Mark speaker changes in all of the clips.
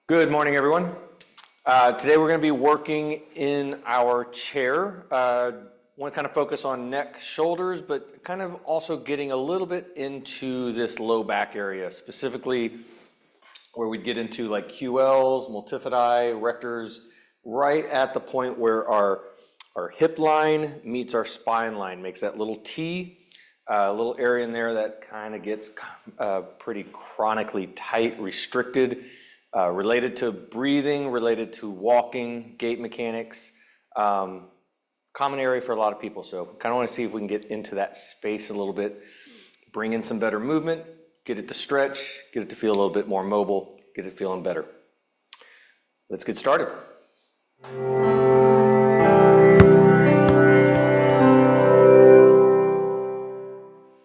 Speaker 1: Good morning, everyone. Today we're going to be working in our chair. Want to kind of focus on neck, shoulders, but kind of also getting a little bit into this low back area, specifically where we'd get into like QLs, multifidi, rectors, right at the point where our hip line meets our spine line, makes that little T, a little area in there that kind of gets pretty chronically tight, restricted. Related to breathing, related to walking, gait mechanics, common area for a lot of people. So kind of want to see if we can get into that space a little bit, bring in some better movement, get it to stretch, get it to feel a little bit more mobile, get it feeling better. Let's get started.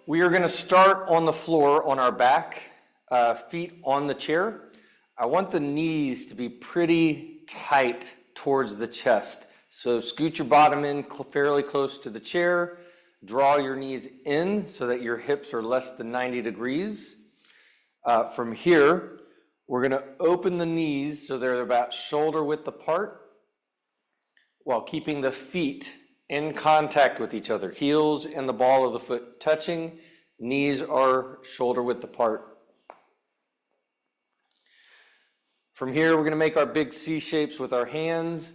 Speaker 1: We are going to start on the floor on our back, feet on the chair. I want the knees to be pretty tight towards the chest. So scoot your bottom in fairly close to the chair. Draw your knees in so that your hips are less than 90 degrees. From here, we're going to open the knees so they're about shoulder width apart while keeping the feet in contact with each other. Heels and the ball of the foot touching. Knees are shoulder width apart. From here, we're going to make our big C shapes with our hands,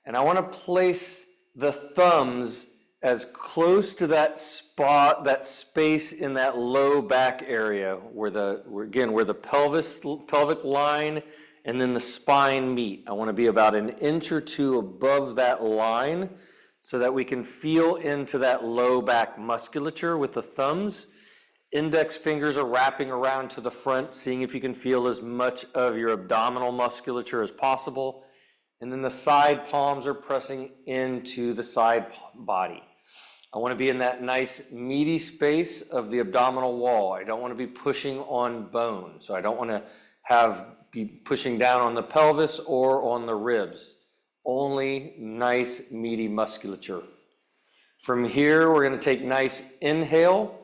Speaker 1: and I want to place the thumbs as close to that spot, that space in that low back area where the pelvic line and then the spine meet. I want to be about an inch or two above that line so that we can feel into that low back musculature with the thumbs. Index fingers are wrapping around to the front, seeing if you can feel as much of your abdominal musculature as possible. And then the side palms are pressing into the side body. I want to be in that nice meaty space of the abdominal wall. I don't want to be pushing on bone. So I don't want to be pushing down on the pelvis or on the ribs. Only nice meaty musculature. From here, we're going to take nice inhale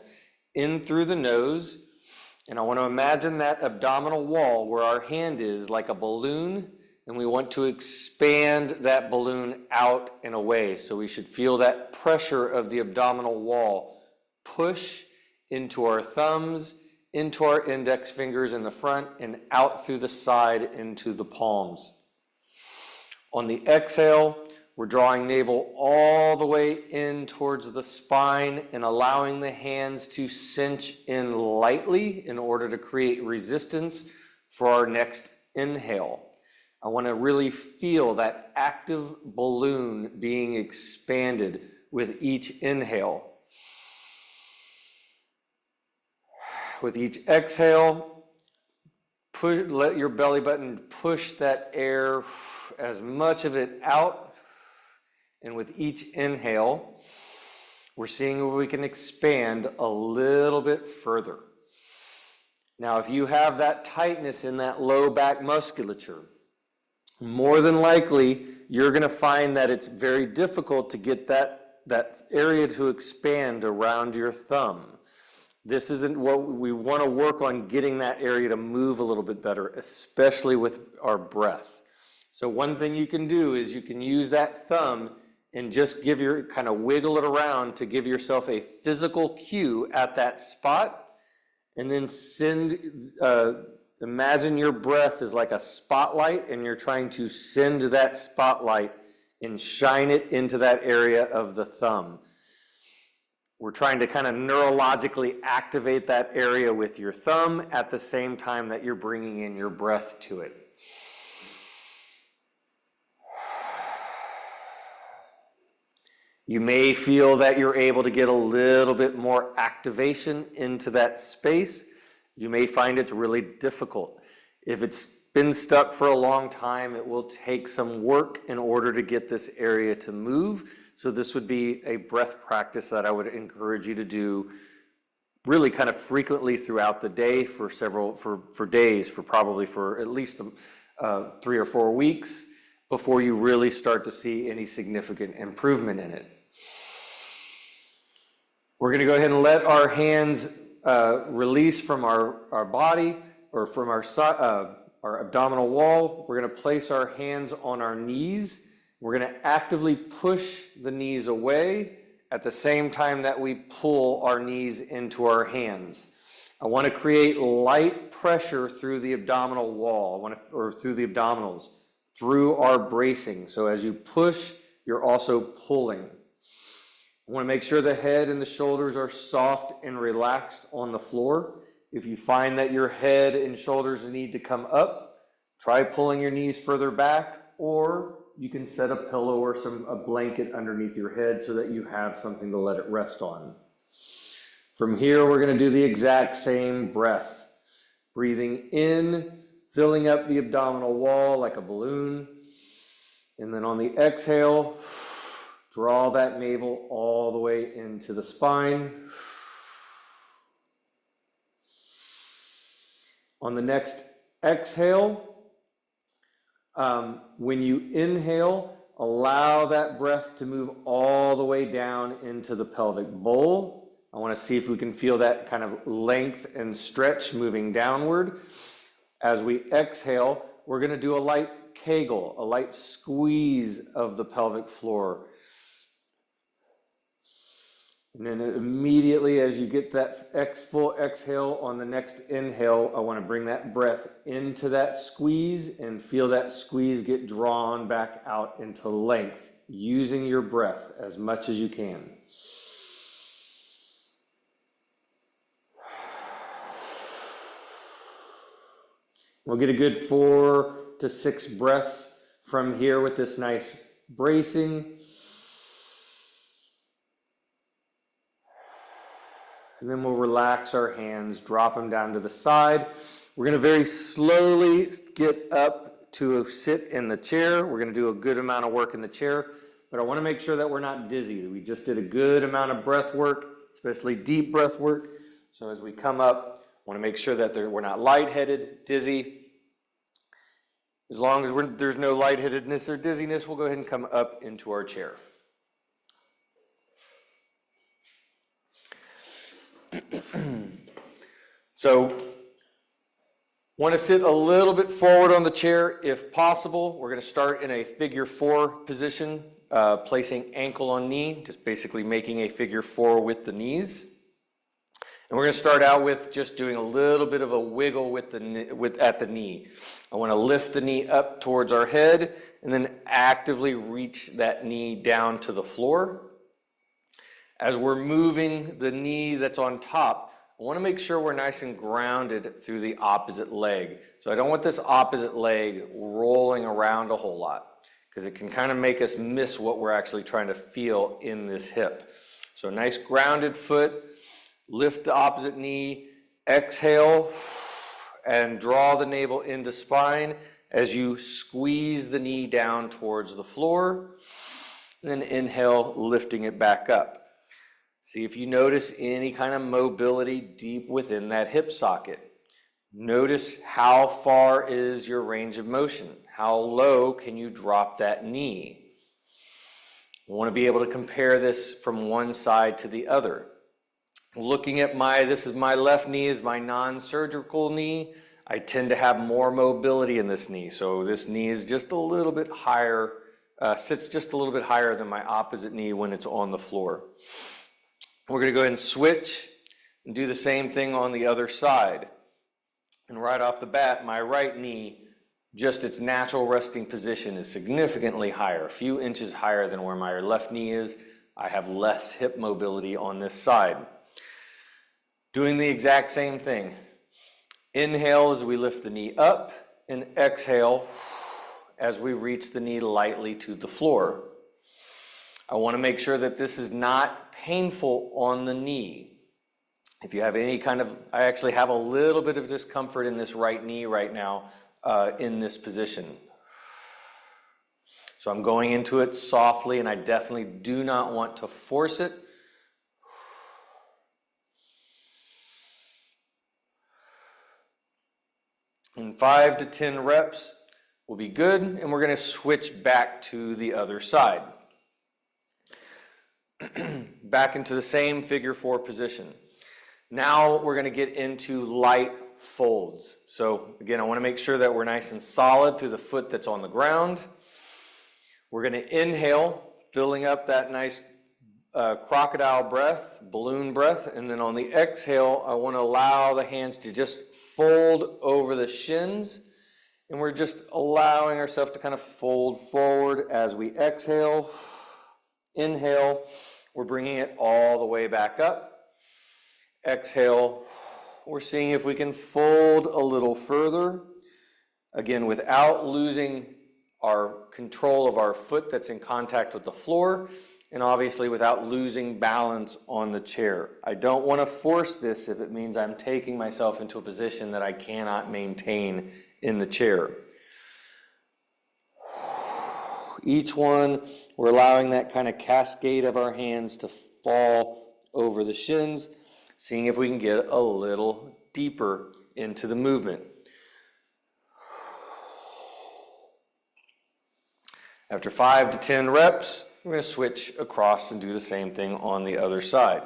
Speaker 1: in through the nose, and I want to imagine that abdominal wall where our hand is like a balloon, and we want to expand that balloon out and away. So we should feel that pressure of the abdominal wall push into our thumbs, into our index fingers in the front, and out through the side into the palms. On the exhale, we're drawing navel all the way in towards the spine and allowing the hands to cinch in lightly in order to create resistance for our next inhale. I want to really feel that active balloon being expanded with each inhale. With each exhale, let your belly button push that air, as much of it out. And with each inhale, we're seeing if we can expand a little bit further. Now, if you have that tightness in that low back musculature, more than likely, you're going to find that it's very difficult to get that area to expand around your thumb. This isn't what we want to work on, getting that area to move a little bit better, especially with our breath. So one thing you can do is you can use that thumb and just kind of wiggle it around to give yourself a physical cue at that spot, and then imagine your breath is like a spotlight, and you're trying to send that spotlight and shine it into that area of the thumb. We're trying to kind of neurologically activate that area with your thumb at the same time that you're bringing in your breath to it. You may feel that you're able to get a little bit more activation into that space. You may find it's really difficult. If it's been stuck for a long time, it will take some work in order to get this area to move. So this would be a breath practice that I would encourage you to do really kind of frequently throughout the day for days, probably for at least 3 or 4 weeks, before you really start to see any significant improvement in it. We're going to go ahead and let our hands release from our body, or from our our abdominal wall. We're going to place our hands on our knees. We're going to actively push the knees away at the same time that we pull our knees into our hands. I want to create light pressure through the abdominal wall, or through the abdominals, through our bracing. So as you push, you're also pulling. I want to make sure the head and the shoulders are soft and relaxed on the floor. If you find that your head and shoulders need to come up, try pulling your knees further back, or you can set a pillow or a blanket underneath your head so that you have something to let it rest on. From here, we're going to do the exact same breath. Breathing in, filling up the abdominal wall like a balloon. And then on the exhale, draw that navel all the way into the spine. On the next exhale, when you inhale, allow that breath to move all the way down into the pelvic bowl. I want to see if we can feel that kind of length and stretch moving downward. As we exhale, we're going to do a light Kegel, a light squeeze of the pelvic floor. And then immediately as you get that full exhale on the next inhale, I want to bring that breath into that squeeze and feel that squeeze get drawn back out into length, using your breath as much as you can. We'll get a good 4 to 6 breaths from here with this nice bracing. And then we'll relax our hands, drop them down to the side. We're going to very slowly get up to sit in the chair. We're going to do a good amount of work in the chair, but I want to make sure that we're not dizzy. We just did a good amount of breath work, especially deep breath work. So as we come up, I want to make sure that we're not lightheaded, dizzy. As long as there's no lightheadedness or dizziness, we'll go ahead and come up into our chair. So, want to sit a little bit forward on the chair if possible. We're going to start in a figure 4 position, placing ankle on knee, just basically making a figure 4 with the knees. And we're going to start out with just doing a little bit of a wiggle at the knee. I want to lift the knee up towards our head and then actively reach that knee down to the floor. As we're moving the knee that's on top, I want to make sure we're nice and grounded through the opposite leg. So I don't want this opposite leg rolling around a whole lot, because it can kind of make us miss what we're actually trying to feel in this hip. So nice grounded foot, lift the opposite knee, exhale, and draw the navel into spine as you squeeze the knee down towards the floor, and then inhale, lifting it back up. See if you notice any kind of mobility deep within that hip socket. Notice how far is your range of motion. How low can you drop that knee? I want to be able to compare this from one side to the other. Looking at this is my left knee, is my non-surgical knee. I tend to have more mobility in this knee. So this knee is just a little bit higher, sits just a little bit higher than my opposite knee when it's on the floor. We're going to go ahead and switch and do the same thing on the other side. And right off the bat, my right knee, just its natural resting position is significantly higher, a few inches higher than where my left knee is. I have less hip mobility on this side. Doing the exact same thing. Inhale as we lift the knee up, and exhale as we reach the knee lightly to the floor. I want to make sure that this is not painful on the knee. If you have any kind of, I actually have a little bit of discomfort in this right knee right now in this position. So I'm going into it softly, and I definitely do not want to force it. And 5 to 10 reps will be good, and we're going to switch back to the other side. Back into the same figure 4 position. Now we're going to get into light folds. So again, I want to make sure that we're nice and solid through the foot that's on the ground. We're going to inhale, filling up that nice crocodile breath, balloon breath, and then on the exhale, I want to allow the hands to just fold over the shins, and we're just allowing ourselves to kind of fold forward as we exhale. Inhale, we're bringing it all the way back up. Exhale, we're seeing if we can fold a little further, again, without losing our control of our foot that's in contact with the floor, and obviously without losing balance on the chair. I don't want to force this if it means I'm taking myself into a position that I cannot maintain in the chair. Each one, we're allowing that kind of cascade of our hands to fall over the shins, seeing if we can get a little deeper into the movement. After 5 to 10 reps, we're going to switch across and do the same thing on the other side.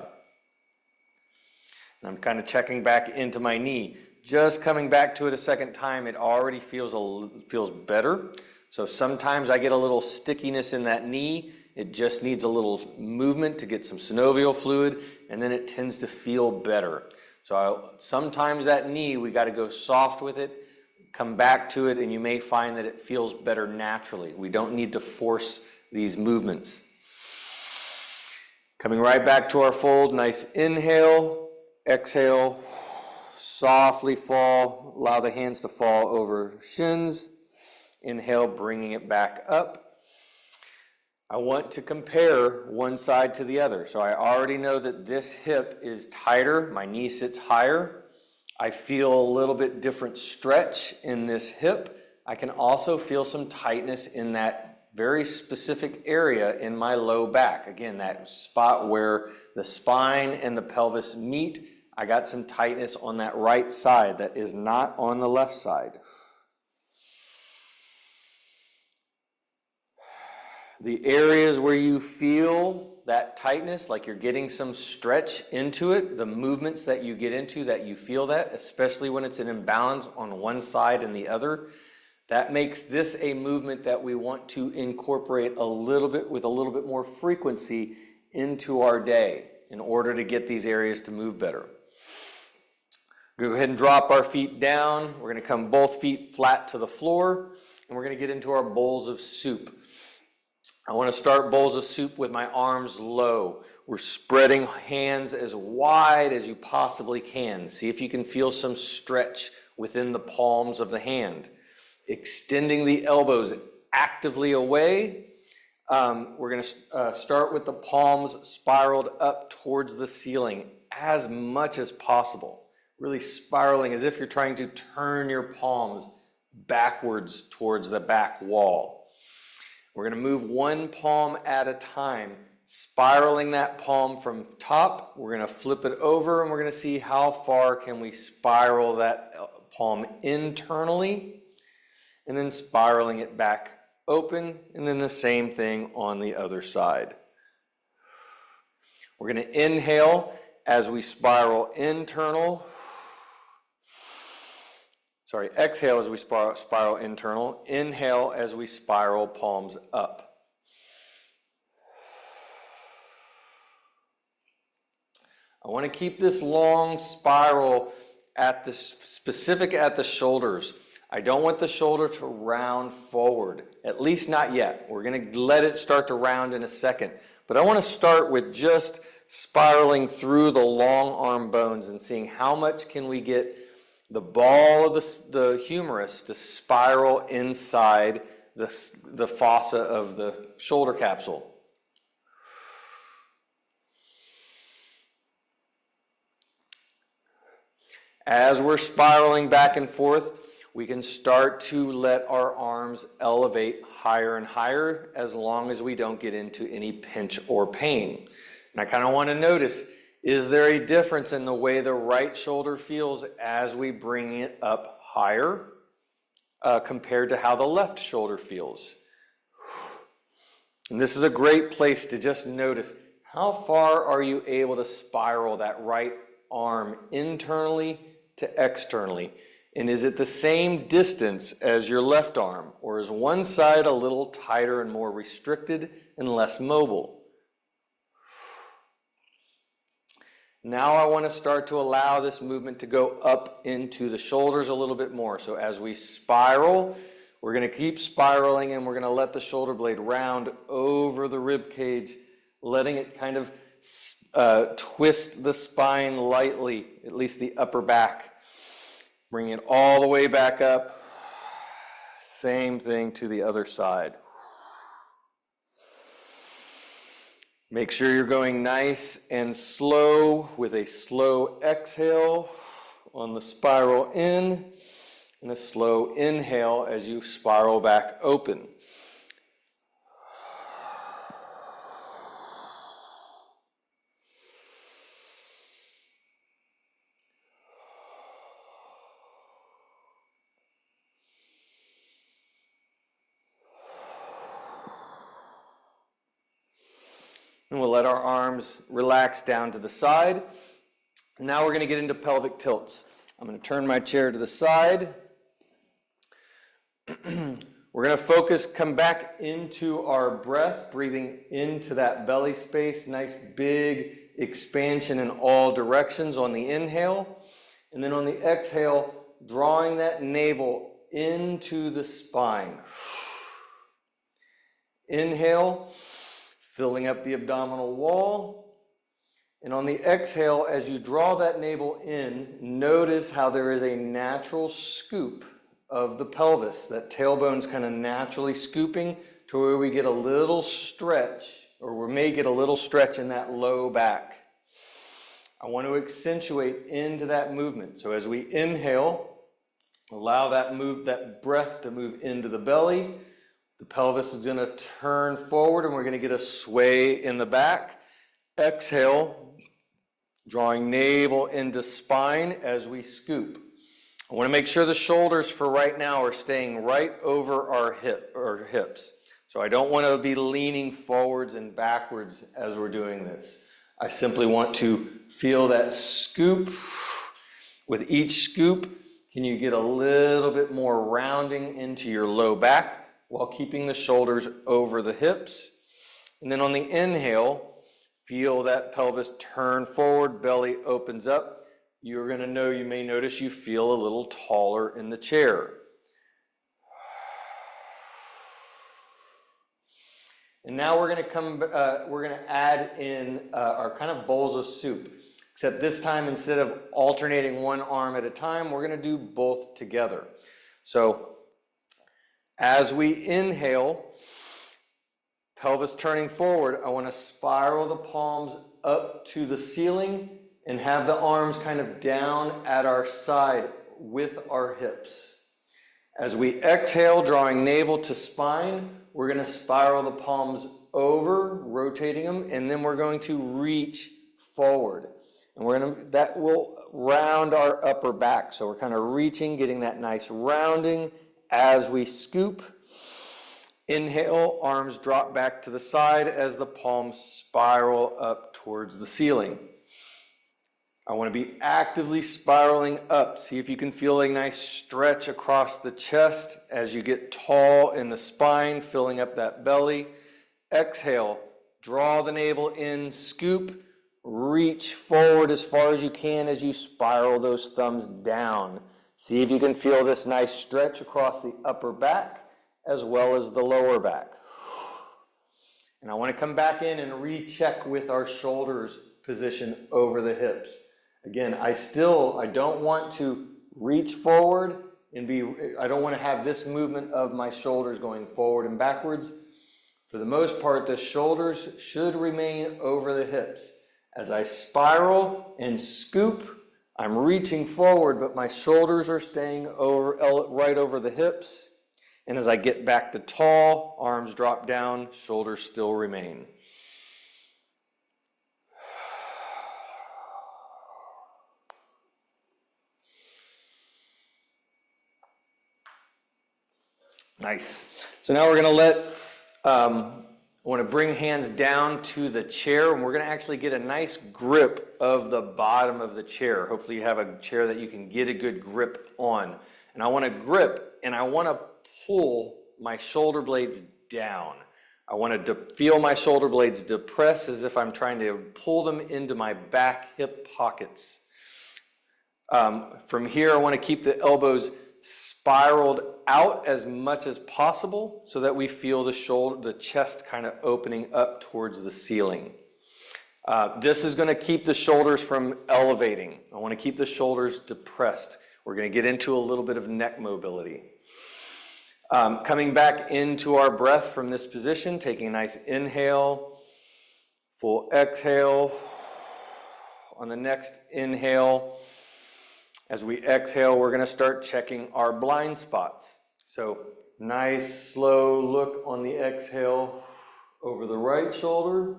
Speaker 1: And I'm kind of checking back into my knee. Just coming back to it a second time, it already feels better. So sometimes I get a little stickiness in that knee. It just needs a little movement to get some synovial fluid, and then it tends to feel better. So sometimes that knee, we got to go soft with it, come back to it, and you may find that it feels better naturally. We don't need to force these movements. Coming right back to our fold, nice inhale, exhale, softly fall, allow the hands to fall over shins. Inhale, bringing it back up. I want to compare one side to the other. So I already know that this hip is tighter, my knee sits higher. I feel a little bit different stretch in this hip. I can also feel some tightness in that very specific area in my low back. Again, that spot where the spine and the pelvis meet, I got some tightness on that right side that is not on the left side. The areas where you feel that tightness, like you're getting some stretch into it, the movements that you get into that you feel that, especially when it's an imbalance on one side and the other, that makes this a movement that we want to incorporate a little bit with a little bit more frequency into our day in order to get these areas to move better. Go ahead and drop our feet down. We're going to come both feet flat to the floor, and we're going to get into our bowls of soup. I want to start bowls of soup with my arms low. We're spreading hands as wide as you possibly can. See if you can feel some stretch within the palms of the hand. Extending the elbows actively away. We're going to start with the palms spiraled up towards the ceiling as much as possible. Really spiraling as if you're trying to turn your palms backwards towards the back wall. We're going to move one palm at a time, spiraling that palm from top. We're going to flip it over, and we're going to see how far can we spiral that palm internally, and then spiraling it back open, and then the same thing on the other side. We're going to inhale as we spiral internal. Exhale as we spiral internal. Inhale as we spiral palms up. I want to keep this long spiral at the specific at the shoulders. I don't want the shoulder to round forward, at least not yet. We're going to let it start to round in a second. But I want to start with just spiraling through the long arm bones and seeing how much can we get the ball of the humerus to spiral inside the fossa of the shoulder capsule. As we're spiraling back and forth, we can start to let our arms elevate higher and higher as long as we don't get into any pinch or pain. And I kind of want to notice, is there a difference in the way the right shoulder feels as we bring it up higher compared to how the left shoulder feels? And this is a great place to just notice, how far are you able to spiral that right arm internally to externally? And is it the same distance as your left arm, or is one side a little tighter and more restricted and less mobile? Now I want to start to allow this movement to go up into the shoulders a little bit more. So as we spiral, we're going to keep spiraling, and we're going to let the shoulder blade round over the rib cage, letting it kind of twist the spine lightly, at least the upper back. Bring it all the way back up. Same thing to the other side. Make sure you're going nice and slow with a slow exhale on the spiral in and a slow inhale as you spiral back open. And we'll let our arms relax down to the side. Now we're going to get into pelvic tilts. I'm going to turn my chair to the side. We're going to focus, come back into our breath, breathing into that belly space. Nice big expansion in all directions on the inhale. And then on the exhale, drawing that navel into the spine. Inhale, filling up the abdominal wall. And on the exhale, as you draw that navel in, notice how there is a natural scoop of the pelvis. That tailbone's kind of naturally scooping to where we get a little stretch, or we may get a little stretch in that low back. I want to accentuate into that movement. So as we inhale, allow that breath to move into the belly. The pelvis is going to turn forward, and we're going to get a sway in the back. Exhale, drawing navel into spine as we scoop. I want to make sure the shoulders for right now are staying right over our hips. So I don't want to be leaning forwards and backwards as we're doing this. I simply want to feel that scoop. With each scoop, can you get a little bit more rounding into your low back while keeping the shoulders over the hips? And then on the inhale, feel that pelvis turn forward, belly opens up. You're going to know, you may notice you feel a little taller in the chair. And now we're going to add in our kind of bowls of soup. Except this time, instead of alternating one arm at a time, we're going to do both together. So as we inhale, pelvis turning forward, I want to spiral the palms up to the ceiling and have the arms kind of down at our side with our hips. As we exhale, drawing navel to spine, we're going to spiral the palms over, rotating them, and then we're going to reach forward. And that will round our upper back. So we're kind of reaching, getting that nice rounding as we scoop. Inhale, arms drop back to the side as the palms spiral up towards the ceiling. I want to be actively spiraling up. See if you can feel a nice stretch across the chest as you get tall in the spine, filling up that belly. Exhale, draw the navel in, scoop, reach forward as far as you can as you spiral those thumbs down. See if you can feel this nice stretch across the upper back as well as the lower back. And I want to come back in and recheck with our shoulders position over the hips. Again, I don't want to reach forward and I don't want to have this movement of my shoulders going forward and backwards. For the most part, the shoulders should remain over the hips. As I spiral and scoop, I'm reaching forward, but my shoulders are staying right over the hips. And as I get back to tall, arms drop down, shoulders still remain. Nice. So now we're going to let I want to bring hands down to the chair, and we're going to actually get a nice grip of the bottom of the chair. Hopefully you have a chair that you can get a good grip on. And I want to grip, and I want to pull my shoulder blades down. I want to feel my shoulder blades depress as if I'm trying to pull them into my back hip pockets. From here, I want to keep the elbows spiraled out as much as possible so that we feel the chest kind of opening up towards the ceiling. This is going to keep the shoulders from elevating. I want to keep the shoulders depressed. We're going to get into a little bit of neck mobility. Coming back into our breath from this position, taking a nice inhale, full exhale. On the next inhale, as we exhale, we're going to start checking our blind spots. So nice slow look on the exhale over the right shoulder.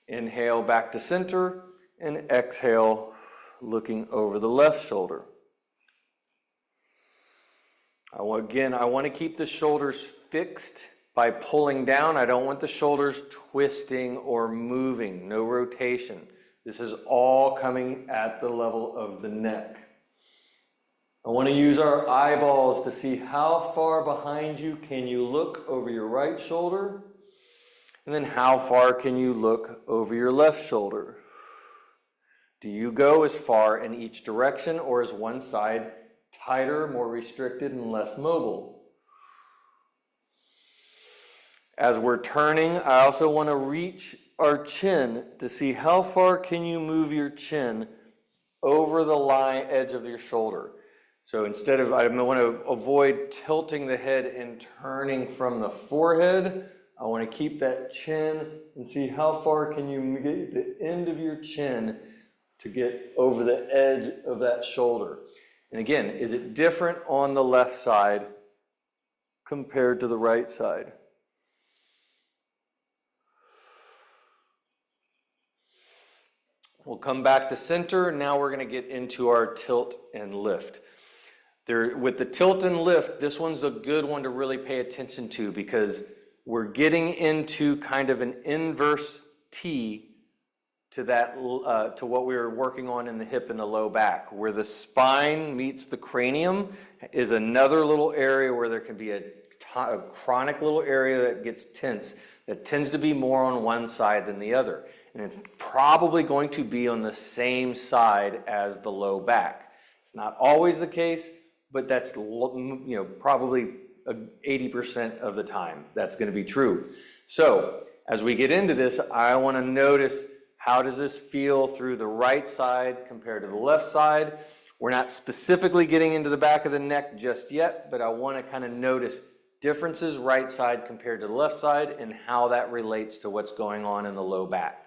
Speaker 1: Inhale back to center, and exhale looking over the left shoulder. Again, I want to keep the shoulders fixed by pulling down. I don't want the shoulders twisting or moving, no rotation. This is all coming at the level of the neck. I want to use our eyeballs to see how far behind you can you look over your right shoulder, and then how far can you look over your left shoulder. Do you go as far in each direction, or is one side tighter, more restricted, and less mobile? As we're turning, I also want to reach our chin to see how far can you move your chin over the line edge of your shoulder. So instead of, I want to avoid tilting the head and turning from the forehead. I want to keep that chin and see how far can you get the end of your chin to get over the edge of that shoulder. And again, is it different on the left side compared to the right side? We'll come back to center. Now we're going to get into our tilt and lift. With the tilt and lift, this one's a good one to really pay attention to because we're getting into kind of an inverse T to that to what we were working on in the hip and the low back. Where the spine meets the cranium is another little area where there can be a chronic little area that gets tense, that tends to be more on one side than the other. And it's probably going to be on the same side as the low back. It's not always the case, but that's probably 80% of the time that's going to be true. So as we get into this, I want to notice, how does this feel through the right side compared to the left side? We're not specifically getting into the back of the neck just yet, but I want to kind of notice differences right side compared to the left side and how that relates to what's going on in the low back.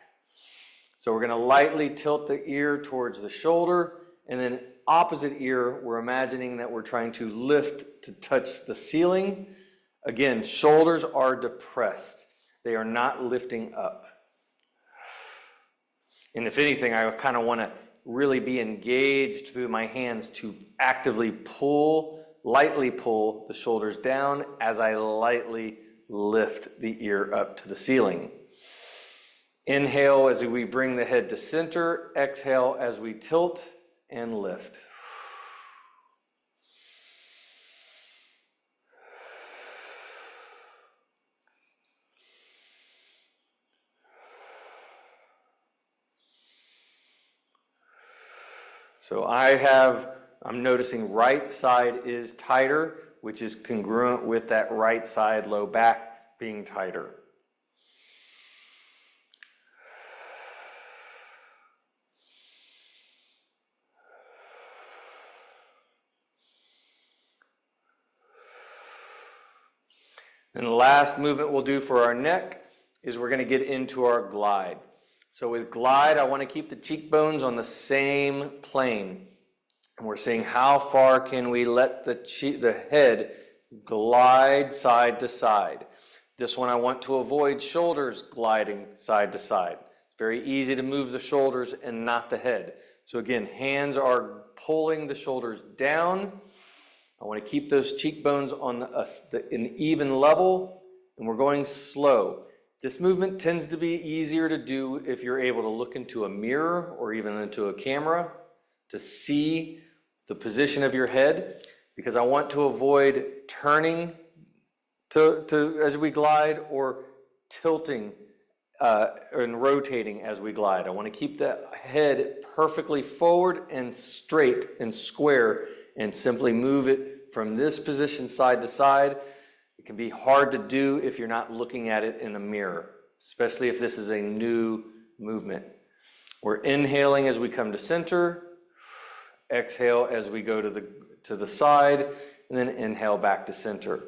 Speaker 1: So we're going to lightly tilt the ear towards the shoulder, and then opposite ear, we're imagining that we're trying to lift to touch the ceiling. Again, shoulders are depressed. They are not lifting up. And if anything, I kind of want to really be engaged through my hands to actively lightly pull the shoulders down as I lightly lift the ear up to the ceiling. Inhale as we bring the head to center. Exhale as we tilt and lift. So I'm noticing right side is tighter, which is congruent with that right side low back being tighter. And the last movement we'll do for our neck is we're going to get into our glide. So with glide, I want to keep the cheekbones on the same plane. And we're saying how far can we let the head glide side to side. This one I want to avoid shoulders gliding side to side. It's very easy to move the shoulders and not the head. So again, hands are pulling the shoulders down. I want to keep those cheekbones on an even level, and we're going slow. This movement tends to be easier to do if you're able to look into a mirror or even into a camera to see the position of your head, because I want to avoid turning as we glide or tilting and rotating as we glide. I want to keep the head perfectly forward and straight and square and simply move it from this position side to side. It can be hard to do if you're not looking at it in a mirror, especially if this is a new movement. We're inhaling as we come to center, exhale as we go to the side, and then inhale back to center.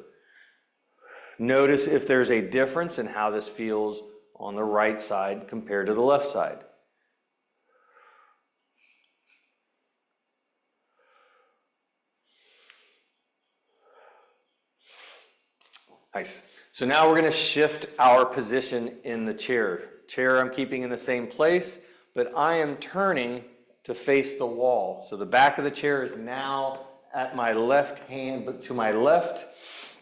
Speaker 1: Notice if there's a difference in how this feels on the right side compared to the left side. Nice. So now we're going to shift our position in the chair. Chair I'm keeping in the same place, but I am turning to face the wall. So the back of the chair is now at my left hand, but to my left,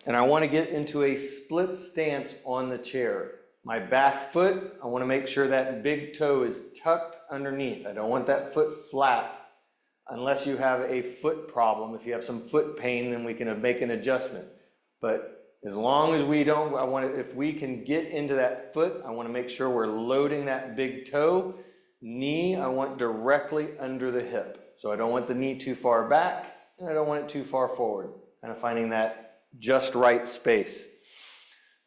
Speaker 1: and I want to get into a split stance on the chair. My back foot, I want to make sure that big toe is tucked underneath. I don't want that foot flat unless you have a foot problem. If you have some foot pain, then we can make an adjustment. But as long as we don't, if we can get into that foot, I want to make sure we're loading that big toe. Knee, I want directly under the hip. So I don't want the knee too far back, and I don't want it too far forward. Kind of finding that just right space.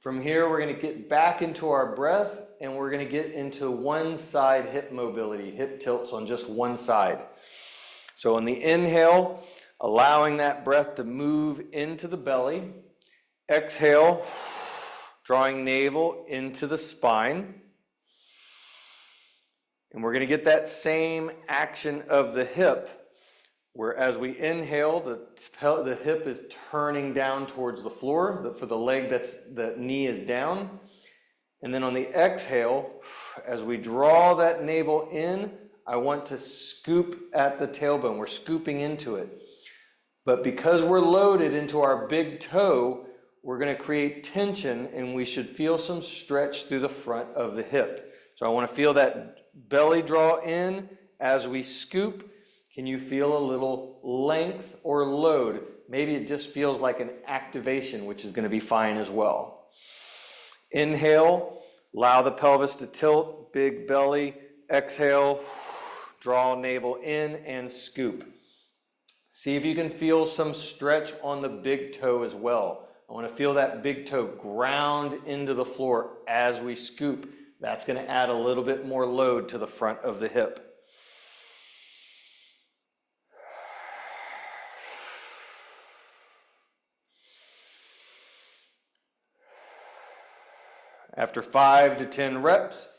Speaker 1: From here, we're going to get back into our breath, and we're going to get into one side hip mobility, hip tilts on just one side. So on the inhale, allowing that breath to move into the belly. Exhale, drawing navel into the spine. And we're going to get that same action of the hip, where as we inhale, the hip is turning down towards the floor. For the leg, the knee is down. And then on the exhale, as we draw that navel in, I want to scoop at the tailbone. We're scooping into it. But because we're loaded into our big toe, we're going to create tension, and we should feel some stretch through the front of the hip. So I want to feel that belly draw in as we scoop. Can you feel a little length or load? Maybe it just feels like an activation, which is going to be fine as well. Inhale, allow the pelvis to tilt, big belly. Exhale, draw navel in and scoop. See if you can feel some stretch on the big toe as well. I want to feel that big toe ground into the floor as we scoop. That's going to add a little bit more load to the front of the hip. After 5 to 10 reps,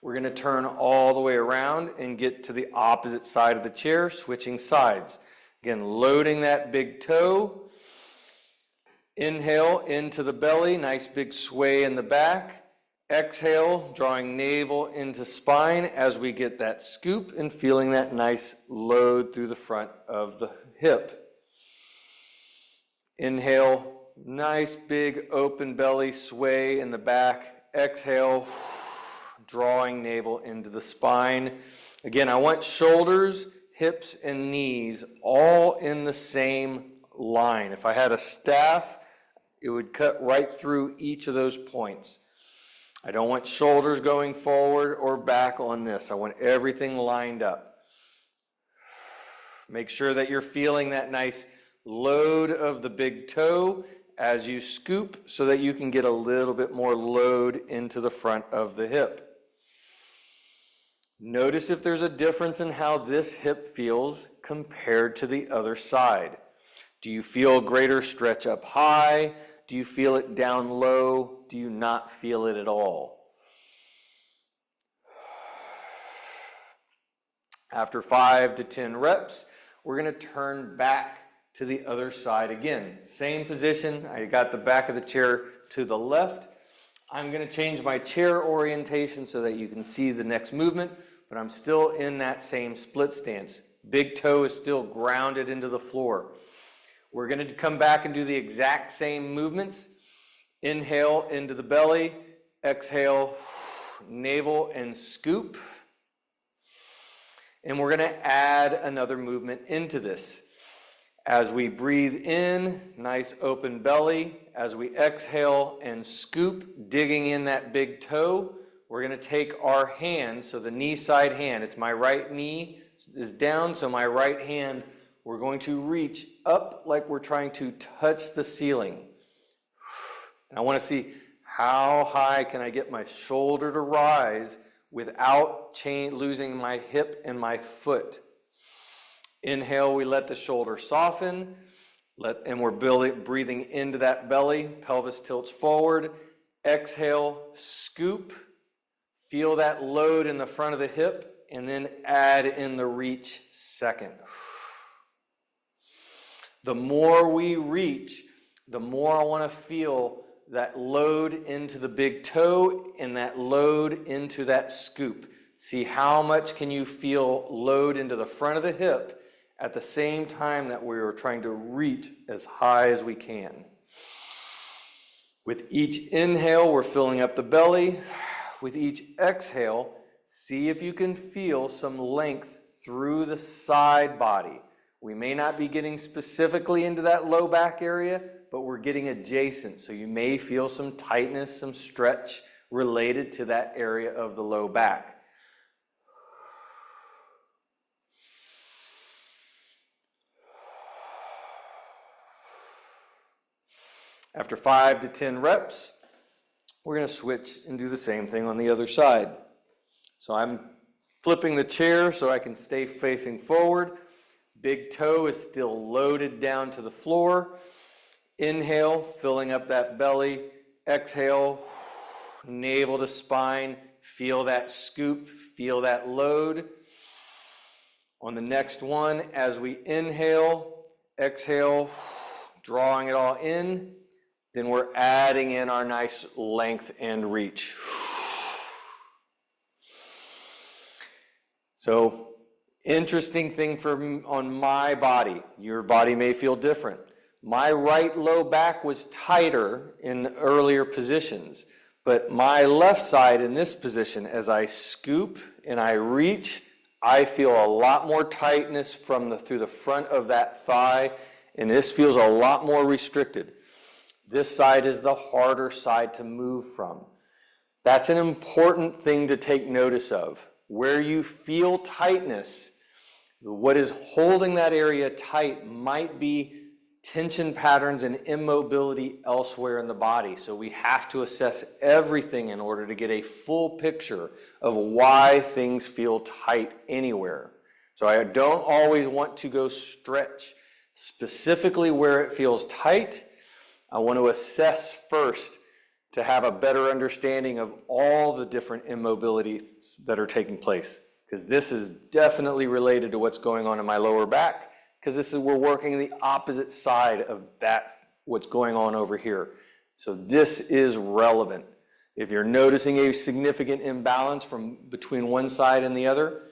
Speaker 1: we're going to turn all the way around and get to the opposite side of the chair, switching sides. Again, loading that big toe. Inhale into the belly, nice big sway in the back. Exhale, drawing navel into spine as we get that scoop and feeling that nice load through the front of the hip. Inhale, nice big open belly sway in the back. Exhale, drawing navel into the spine. Again, I want shoulders, hips, and knees all in the same line. If I had a staff, it would cut right through each of those points. I don't want shoulders going forward or back on this. I want everything lined up. Make sure that you're feeling that nice load of the big toe as you scoop so that you can get a little bit more load into the front of the hip. Notice if there's a difference in how this hip feels compared to the other side. Do you feel a greater stretch up high? Do you feel it down low? Do you not feel it at all? After 5 to 10 reps, we're going to turn back to the other side again. Same position. I got the back of the chair to the left. I'm going to change my chair orientation so that you can see the next movement, but I'm still in that same split stance. Big toe is still grounded into the floor. We're going to come back and do the exact same movements. Inhale into the belly, exhale, navel and scoop. And we're going to add another movement into this. As we breathe in, nice open belly. As we exhale and scoop, digging in that big toe, we're going to take our hand, so the knee side hand, it's my right knee is down, so my right hand, we're going to reach up like we're trying to touch the ceiling. And I want to see how high can I get my shoulder to rise without losing my hip and my foot. Inhale, we let the shoulder soften, and we're breathing into that belly, pelvis tilts forward. Exhale, scoop, feel that load in the front of the hip, and then add in the reach second. The more we reach, the more I want to feel that load into the big toe and that load into that scoop. See how much can you feel load into the front of the hip at the same time that we're trying to reach as high as we can. With each inhale, we're filling up the belly. With each exhale, see if you can feel some length through the side body. We may not be getting specifically into that low back area, but we're getting adjacent. So you may feel some tightness, some stretch related to that area of the low back. After 5 to 10 reps, we're going to switch and do the same thing on the other side. So I'm flipping the chair so I can stay facing forward. Big toe is still loaded down to the floor. Inhale, filling up that belly. Exhale, navel to spine. Feel that scoop, feel that load. On the next one, as we inhale, exhale, drawing it all in. Then we're adding in our nice length and reach. So, interesting thing on my body. Your body may feel different. My right low back was tighter in earlier positions, but my left side in this position, as I scoop and I reach, I feel a lot more tightness through the front of that thigh, and this feels a lot more restricted. This side is the harder side to move from. That's an important thing to take notice of. Where you feel tightness, what is holding that area tight might be tension patterns and immobility elsewhere in the body. So we have to assess everything in order to get a full picture of why things feel tight anywhere. So I don't always want to go stretch specifically where it feels tight. I want to assess first to have a better understanding of all the different immobilities that are taking place, because this is definitely related to what's going on in my lower back, because we're working the opposite side of what's going on over here. So this is relevant. If you're noticing a significant imbalance between one side and the other,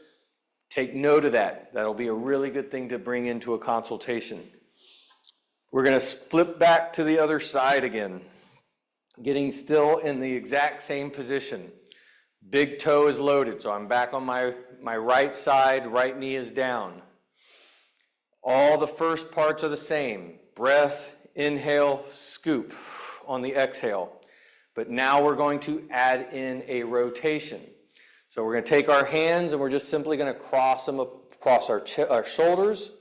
Speaker 1: take note of that. That'll be a really good thing to bring into a consultation. We're going to flip back to the other side again, getting still in the exact same position. Big toe is loaded, so I'm back on my right side, right knee is down. All the first parts are the same. Breath, inhale, scoop on the exhale. But now we're going to add in a rotation. So we're going to take our hands and we're just simply going to cross them across our shoulders.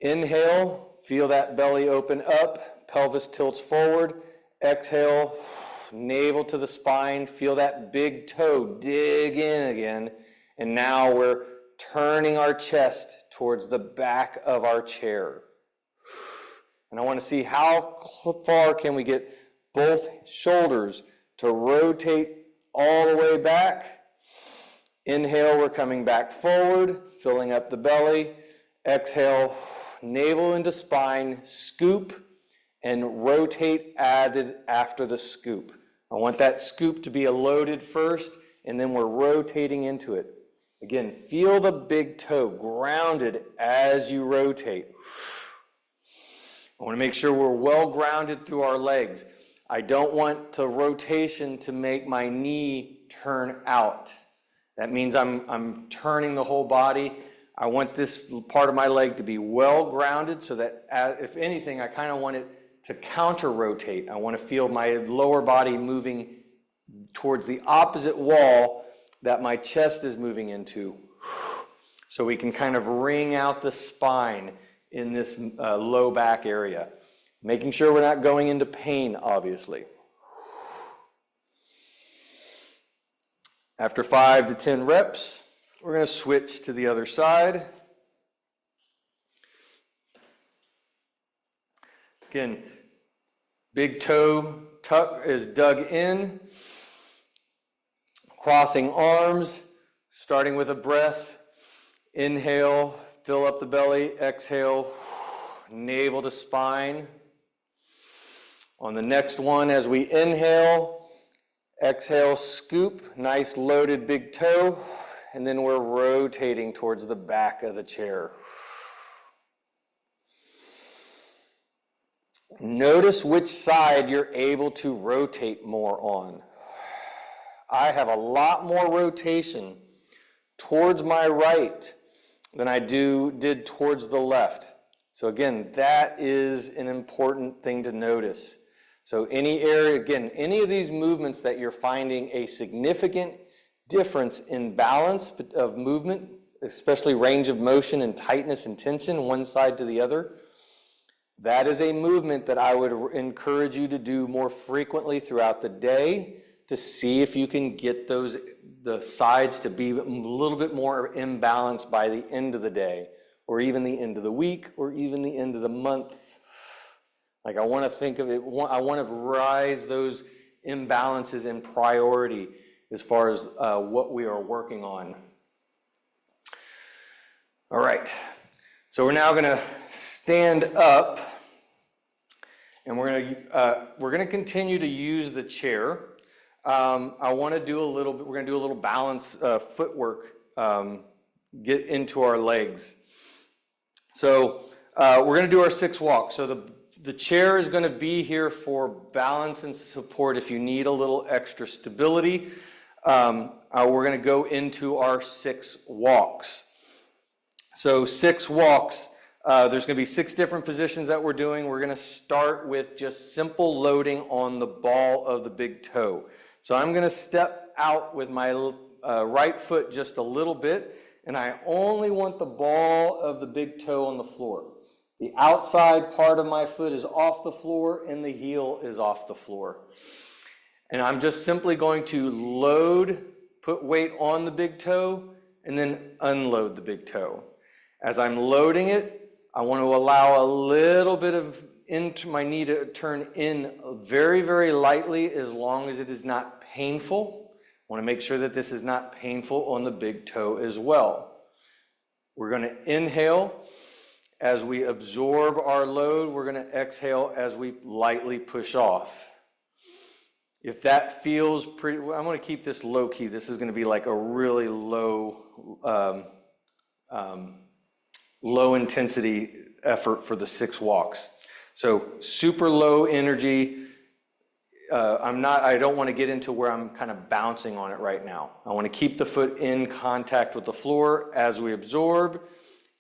Speaker 1: Inhale. Feel that belly open up, pelvis tilts forward. Exhale, navel to the spine. Feel that big toe dig in again. And now we're turning our chest towards the back of our chair. And I want to see how far can we get both shoulders to rotate all the way back. Inhale, we're coming back forward, filling up the belly. Exhale, navel into spine, scoop, and rotate added after the scoop. I want that scoop to be a loaded first, and then we're rotating into it. Again, feel the big toe grounded as you rotate. I want to make sure we're well grounded through our legs. I don't want the rotation to make my knee turn out. That means I'm turning the whole body. I want this part of my leg to be well grounded so that, if anything, I kind of want it to counter rotate. I want to feel my lower body moving towards the opposite wall that my chest is moving into. So we can kind of wring out the spine in this low back area. Making sure we're not going into pain, obviously. After 5 to 10 reps, we're going to switch to the other side. Again, big toe tuck is dug in. Crossing arms, starting with a breath. Inhale, fill up the belly. Exhale, navel to spine. On the next one, as we inhale, exhale, scoop, nice loaded big toe, and then we're rotating towards the back of the chair. Notice which side you're able to rotate more on. I have a lot more rotation towards my right than I did towards the left. So again, that is an important thing to notice. So any area, again, any of these movements that you're finding a significant difference in balance of movement, especially range of motion and tightness and tension, one side to the other, that is a movement that I would encourage you to do more frequently throughout the day to see if you can get the sides to be a little bit more imbalanced by the end of the day, or even the end of the week, or even the end of the month. Like, I want to think of it, I want to rise those imbalances in priority as far as what we are working on. All right, so we're now going to stand up, and we're going to continue to use the chair. I want to do a little bit, we're going to do a little balance footwork, get into our legs. So we're going to do our 6 walks. So the chair is going to be here for balance and support if you need a little extra stability. We're going to go into our 6 walks. So 6 walks, there's going to be 6 different positions that we're doing. We're going to start with just simple loading on the ball of the big toe. So I'm going to step out with my right foot just a little bit, and I only want the ball of the big toe on the floor. The outside part of my foot is off the floor, and the heel is off the floor. And I'm just simply going to load, put weight on the big toe, and then unload the big toe. As I'm loading it, I want to allow a little bit of into my knee to turn in very, very lightly, as long as it is not painful. I want to make sure that this is not painful on the big toe as well. We're going to inhale as we absorb our load. We're going to exhale as we lightly push off. If that feels pretty, I'm going to keep this low key. This is going to be like a really low, low intensity effort for the 6 walks. So super low energy. I don't want to get into where I'm kind of bouncing on it right now. I want to keep the foot in contact with the floor as we absorb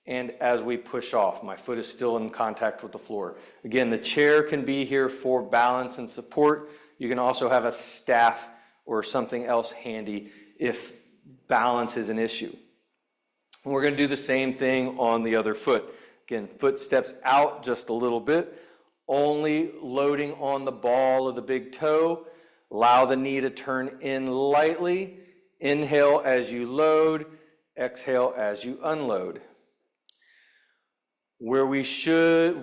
Speaker 1: and as we push off. My foot is still in contact with the floor. Again, the chair can be here for balance and support. You can also have a staff or something else handy if balance is an issue. And we're going to do the same thing on the other foot. Again, foot steps out just a little bit, only loading on the ball of the big toe. Allow the knee to turn in lightly. Inhale as you load, exhale as you unload. Where we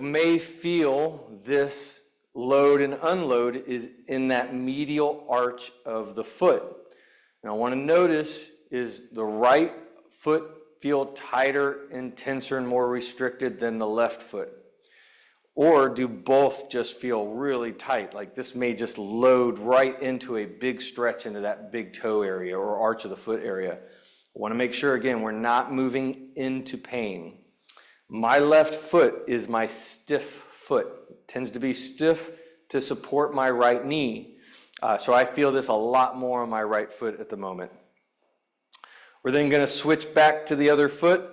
Speaker 1: may feel this load and unload is in that medial arch of the foot. And I want to notice, is the right foot feel tighter and tenser and more restricted than the left foot? Or do both just feel really tight? Like this may just load right into a big stretch into that big toe area or arch of the foot area. I want to make sure, again, we're not moving into pain. My left foot is my stiff foot. It tends to be stiff to support my right knee. So I feel this a lot more on my right foot at the moment. We're then going to switch back to the other foot.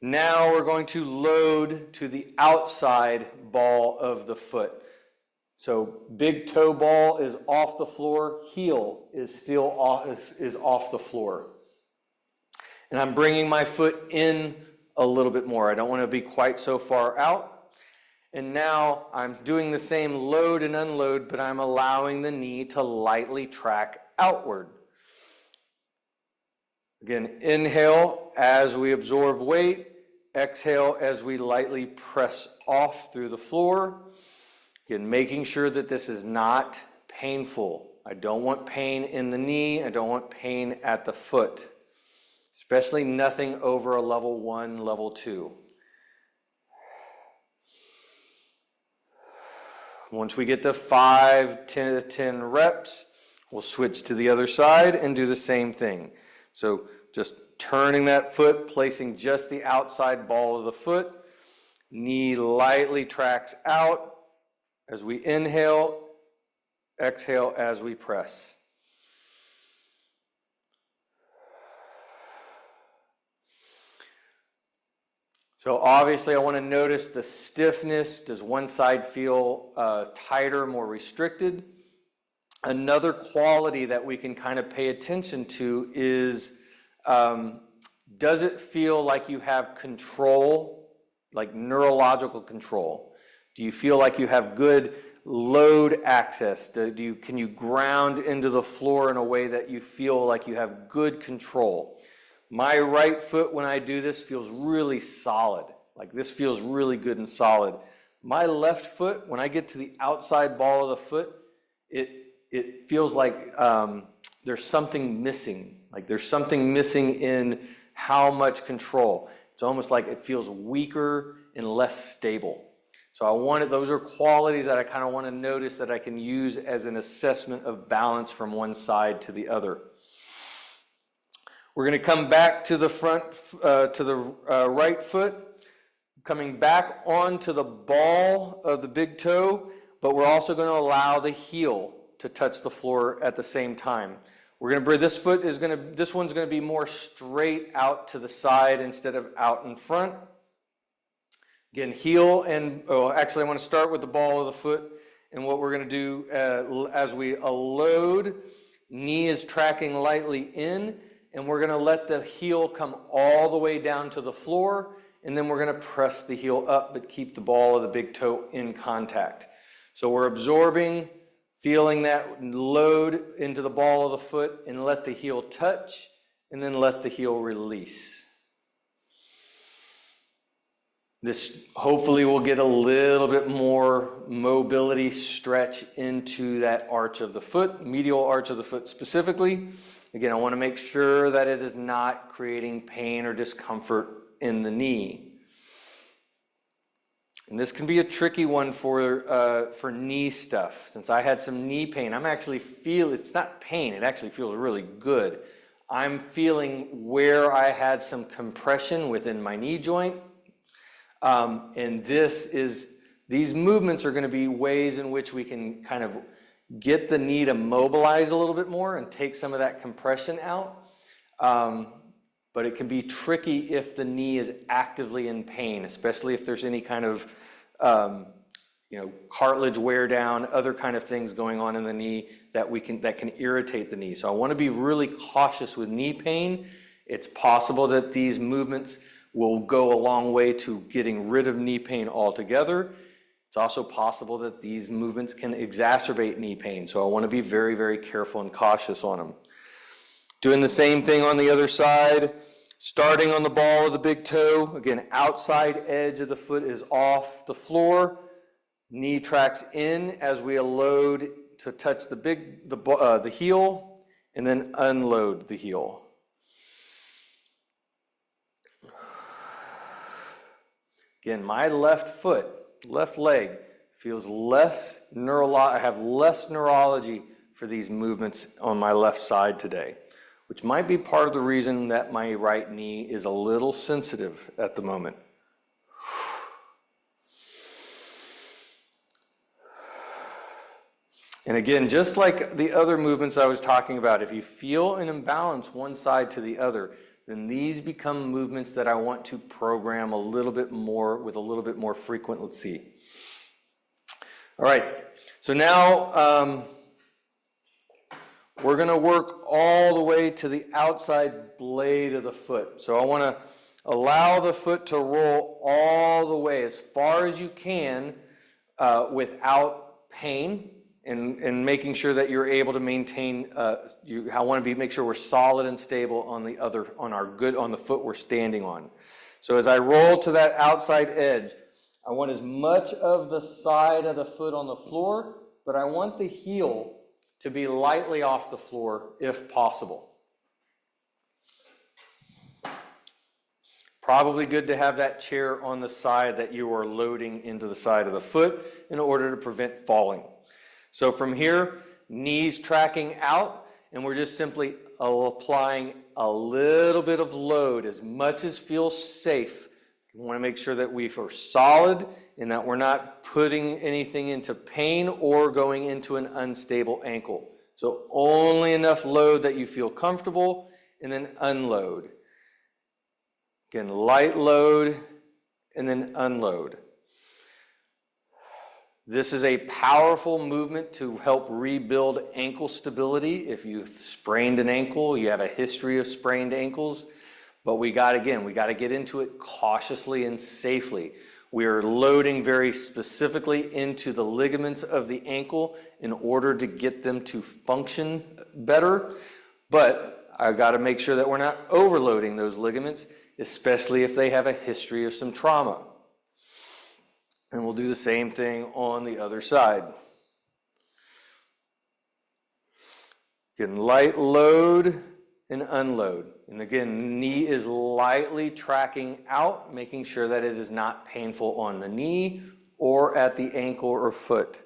Speaker 1: Now we're going to load to the outside ball of the foot. So big toe ball is off the floor, heel is still off the floor. And I'm bringing my foot in a little bit more. I don't want to be quite so far out. And now I'm doing the same load and unload, but I'm allowing the knee to lightly track outward. Again, inhale as we absorb weight. Exhale as we lightly press off through the floor. Again, making sure that this is not painful. I don't want pain in the knee. I don't want pain at the foot, especially nothing over a level 1, level 2. Once we get to 5, 10 reps, we'll switch to the other side and do the same thing. So just turning that foot, placing just the outside ball of the foot. Knee lightly tracks out as we inhale, exhale as we press. So obviously I want to notice the stiffness. Does one side feel tighter, more restricted? Another quality that we can kind of pay attention to is, does it feel like you have control, like neurological control? Do you feel like you have good load access? Can you ground into the floor in a way that you feel like you have good control? My right foot, when I do this, feels really solid. Like this feels really good and solid. My left foot, when I get to the outside ball of the foot, it feels like there's something missing. Like there's something missing in how much control. It's almost like it feels weaker and less stable. So those are qualities that I kind of want to notice that I can use as an assessment of balance from one side to the other. We're going to come back to the front, to the right foot, coming back onto the ball of the big toe, but we're also going to allow the heel to touch the floor at the same time. We're going to bring this one's going to be more straight out to the side instead of out in front. Again, heel actually I want to start with the ball of the foot, and what we're going to do as we load, knee is tracking lightly in, and we're going to let the heel come all the way down to the floor, and then we're going to press the heel up but keep the ball of the big toe in contact. So we're absorbing, feeling that load into the ball of the foot, and let the heel touch, and then let the heel release. This hopefully will get a little bit more mobility, stretch into that arch of the foot, medial arch of the foot specifically. Again, I want to make sure that it is not creating pain or discomfort in the knee. And this can be a tricky one for knee stuff. Since I had some knee pain, it's not pain, it actually feels really good. I'm feeling where I had some compression within my knee joint. And these movements are going to be ways in which we can kind of get the knee to mobilize a little bit more and take some of that compression out. But it can be tricky if the knee is actively in pain, especially if there's any kind of cartilage wear down, other kind of things going on in the knee that can irritate the knee. So I want to be really cautious with knee pain. It's possible that these movements will go a long way to getting rid of knee pain altogether. It's also possible that these movements can exacerbate knee pain. So I want to be very, very careful and cautious on them. Doing the same thing on the other side, starting on the ball of the big toe. Again, outside edge of the foot is off the floor. Knee tracks in as we load to touch the heel, and then unload the heel. Again, my left leg feels less I have less neurology for these movements on my left side today, which might be part of the reason that my right knee is a little sensitive at the moment. And again, just like the other movements I was talking about, if you feel an imbalance one side to the other, then these become movements that I want to program a little bit more with a little bit more frequency. All right, so now we're going to work all the way to the outside blade of the foot. So I want to allow the foot to roll all the way as far as you can without pain, and making sure that you're able to maintain. I want to make sure we're solid and stable on the foot we're standing on. So as I roll to that outside edge, I want as much of the side of the foot on the floor, but I want the heel to be lightly off the floor if possible. Probably good to have that chair on the side that you are loading into the side of the foot in order to prevent falling. So from here, knees tracking out, and we're just simply applying a little bit of load, as much as feels safe. We want to make sure that we are solid and that we're not putting anything into pain or going into an unstable ankle. So only enough load that you feel comfortable, and then unload. Again, light load and then unload. This is a powerful movement to help rebuild ankle stability. If you've sprained an ankle, you have a history of sprained ankles, but we got to get into it cautiously and safely. We are loading very specifically into the ligaments of the ankle in order to get them to function better, but I got to make sure that we're not overloading those ligaments, especially if they have a history of some trauma. And we'll do the same thing on the other side. Again, light load and unload. And again, knee is lightly tracking out, making sure that it is not painful on the knee or at the ankle or foot.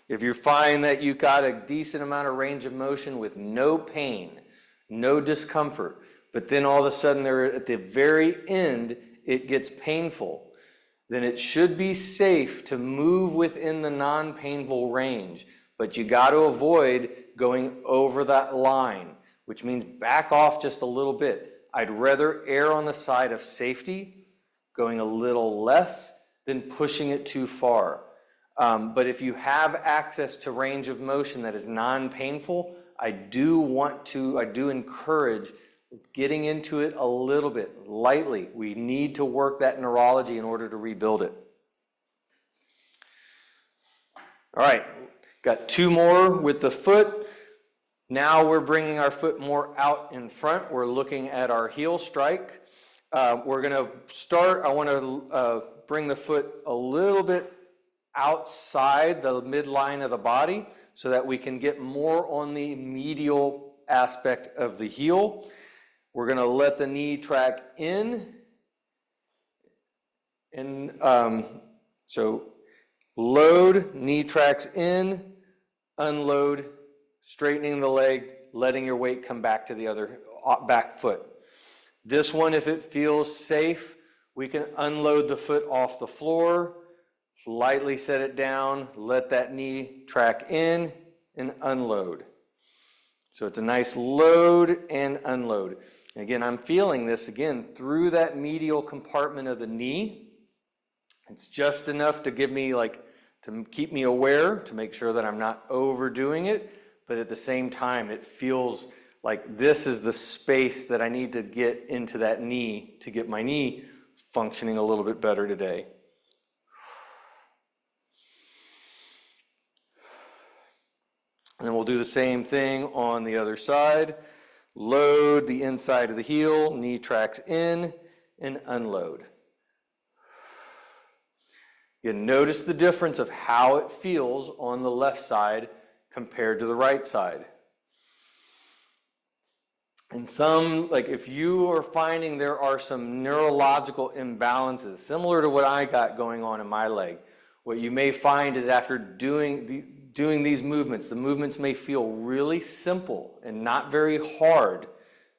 Speaker 1: If you find that you got a decent amount of range of motion with no pain, no discomfort, but then all of a sudden at the very end it gets painful, then it should be safe to move within the non-painful range, but you got to avoid going over that line, which means back off just a little bit. I'd rather err on the side of safety, going a little less, than pushing it too far. But if you have access to range of motion that is non-painful, I do encourage getting into it a little bit, lightly. We need to work that neurology in order to rebuild it. All right, got two more with the foot. Now we're bringing our foot more out in front. We're looking at our heel strike. We're going to start, I want to bring the foot a little bit outside the midline of the body so that we can get more on the medial aspect of the heel. We're going to let the knee track in, and so load, knee tracks in, unload, straightening the leg, letting your weight come back to the other back foot. This one, if it feels safe, we can unload the foot off the floor, lightly set it down, let that knee track in, and unload. So it's a nice load and unload. And again, I'm feeling this again through that medial compartment of the knee. It's just enough to give me to keep me aware, to make sure that I'm not overdoing it, but at the same time, it feels like this is the space that I need to get into that knee to get my knee functioning a little bit better today. And then we'll do the same thing on the other side. Load the inside of the heel, knee tracks in, and unload. Again, notice the difference of how it feels on the left side compared to the right side. And if you are finding there are some neurological imbalances, similar to what I got going on in my leg, what you may find is after doing these movements, the movements may feel really simple and not very hard,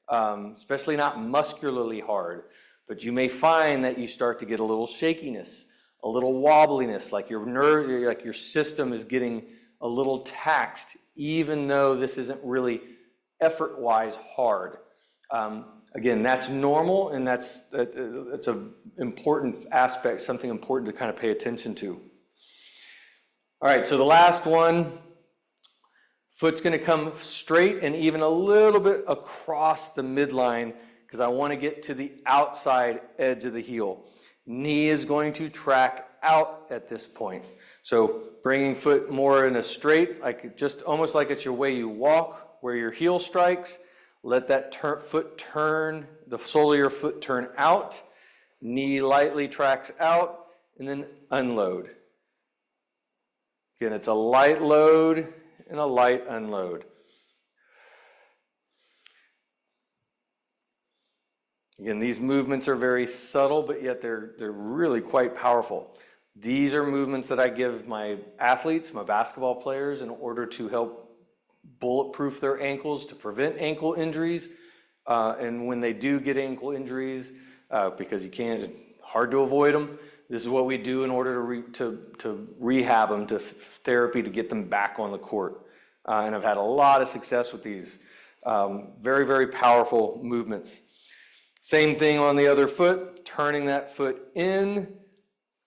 Speaker 1: especially not muscularly hard. But you may find that you start to get a little shakiness, a little wobbliness, like your system is getting a little taxed, even though this isn't really effort-wise hard. Again, that's normal, and that's an important aspect, something important to kind of pay attention to. All right, so the last one, foot's going to come straight and even a little bit across the midline because I want to get to the outside edge of the heel. Knee is going to track out at this point. So bringing foot more in a straight, like just almost like it's your way you walk, where your heel strikes. Let that foot turn, the sole of your foot turn out. Knee lightly tracks out, and then unload. Again, it's a light load and a light unload. Again, these movements are very subtle, but yet they're really quite powerful. These are movements that I give my athletes, my basketball players, in order to help bulletproof their ankles, to prevent ankle injuries. And when they do get ankle injuries, because it's hard to avoid them, this is what we do in order to rehab them, to therapy, to get them back on the court. And I've had a lot of success with these very, very powerful movements. Same thing on the other foot, turning that foot in,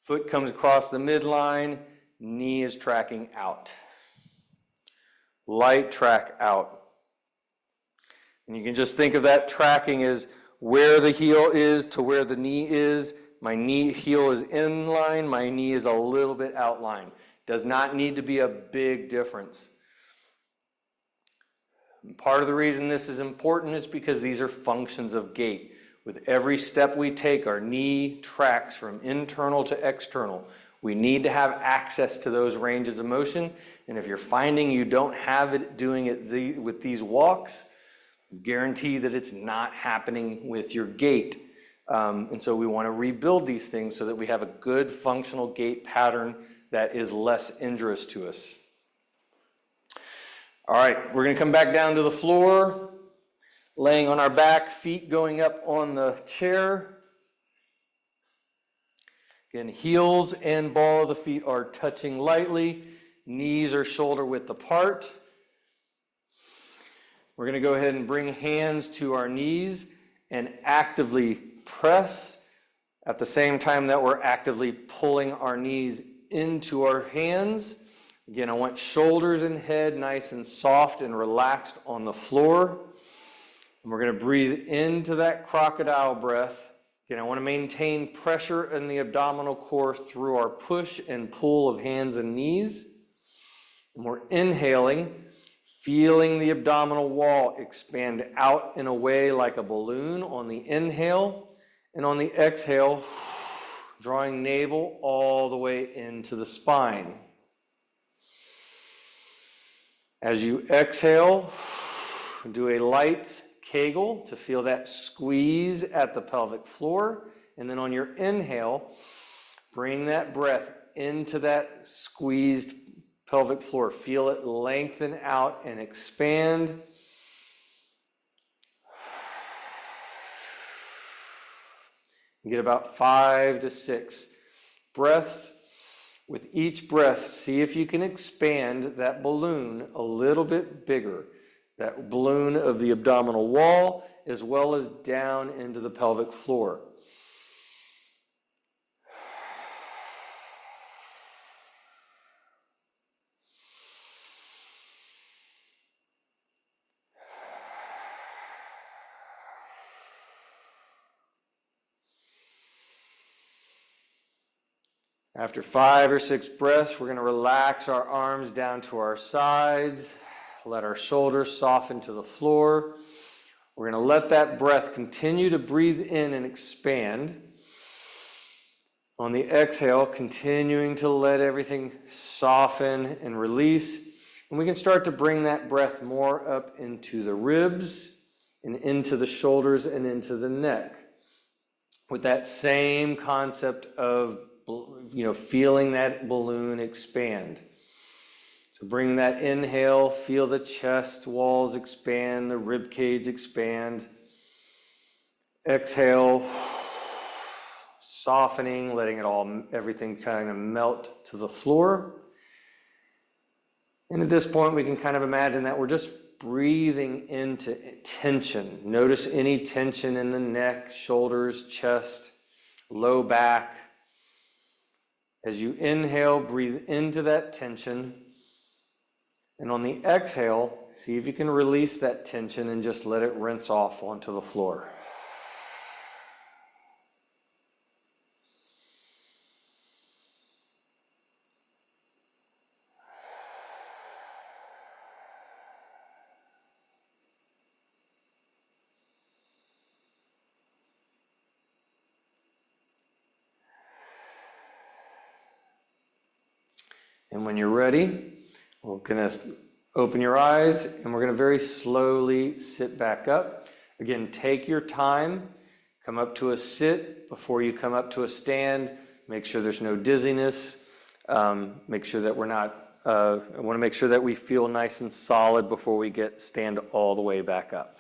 Speaker 1: foot comes across the midline, knee is tracking out. Light track out. And you can just think of that tracking as where the heel is to where the knee is. My heel is in line, my knee is a little bit outlined. Does not need to be a big difference. And part of the reason this is important is because these are functions of gait. With every step we take, our knee tracks from internal to external. We need to have access to those ranges of motion. And if you're finding you don't have it doing it with these walks, guarantee that it's not happening with your gait. And so we want to rebuild these things so that we have a good functional gait pattern that is less injurious to us. All right, we're going to come back down to the floor, laying on our back, feet going up on the chair. Again, heels and ball of the feet are touching lightly. Knees are shoulder width apart. We're going to go ahead and bring hands to our knees and actively press at the same time that we're actively pulling our knees into our hands. Again, I want shoulders and head nice and soft and relaxed on the floor. And we're going to breathe into that crocodile breath. Again, I want to maintain pressure in the abdominal core through our push and pull of hands and knees. And we're inhaling, feeling the abdominal wall expand out and away like a balloon on the inhale. And on the exhale, drawing navel all the way into the spine. As you exhale, do a light Kegel to feel that squeeze at the pelvic floor. And then on your inhale, bring that breath into that squeezed pelvic floor. Feel it lengthen out and expand. Get about 5 to 6 breaths. With each breath, see if you can expand that balloon a little bit bigger. That balloon of the abdominal wall, as well as down into the pelvic floor. After 5 or 6 breaths, we're going to relax our arms down to our sides. Let our shoulders soften to the floor. We're going to let that breath continue to breathe in and expand. On the exhale, continuing to let everything soften and release. And we can start to bring that breath more up into the ribs and into the shoulders and into the neck. With that same concept of feeling that balloon expand. So bring that inhale, feel the chest walls expand, the rib cage expand. Exhale, softening, letting everything kind of melt to the floor. And at this point, we can kind of imagine that we're just breathing into tension. Notice any tension in the neck, shoulders, chest, low back. As you inhale, breathe into that tension. And on the exhale, see if you can release that tension and just let it rinse off onto the floor. And when you're ready, we're going to open your eyes and we're going to very slowly sit back up. Again, take your time. Come up to a sit before you come up to a stand. Make sure there's no dizziness. Make sure that we're not, I want to make sure that we feel nice and solid before we stand all the way back up.